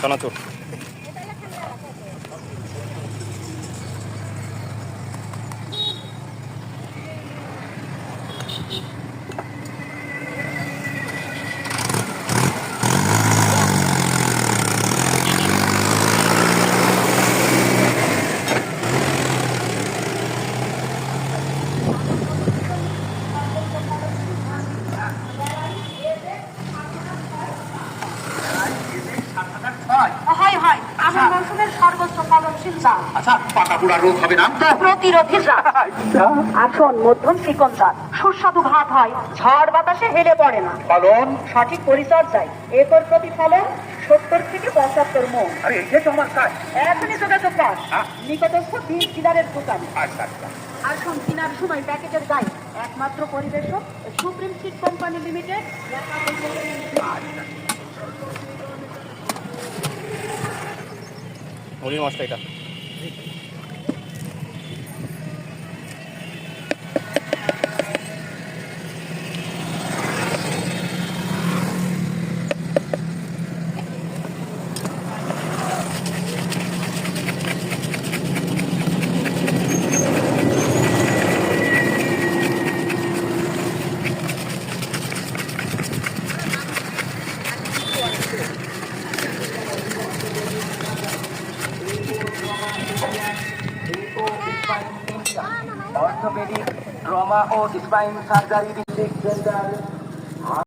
চানাচুর মধ্যম চিকনদার সুস্বাদু ভাত হয়, ঝড় বাতাসে হেলে পড়ে না। ফলন সঠিক পরিচর্যায় একর প্রতি ফলন 70 থেকে 75 মণ। এখনই যোগাযোগ পাস নিকটস্থ বীজ ডিলারের দোকানে। আসুন কেনার সময় প্যাকেটের গায়ে একমাত্র পরিবেশক সুপ্রিম সিড কোম্পানি লিমিটেড। মুড়ি মাছটা এটা অর্থোপেডিক, ট্রমা ও স্পাইন সার্জারি সেন্টার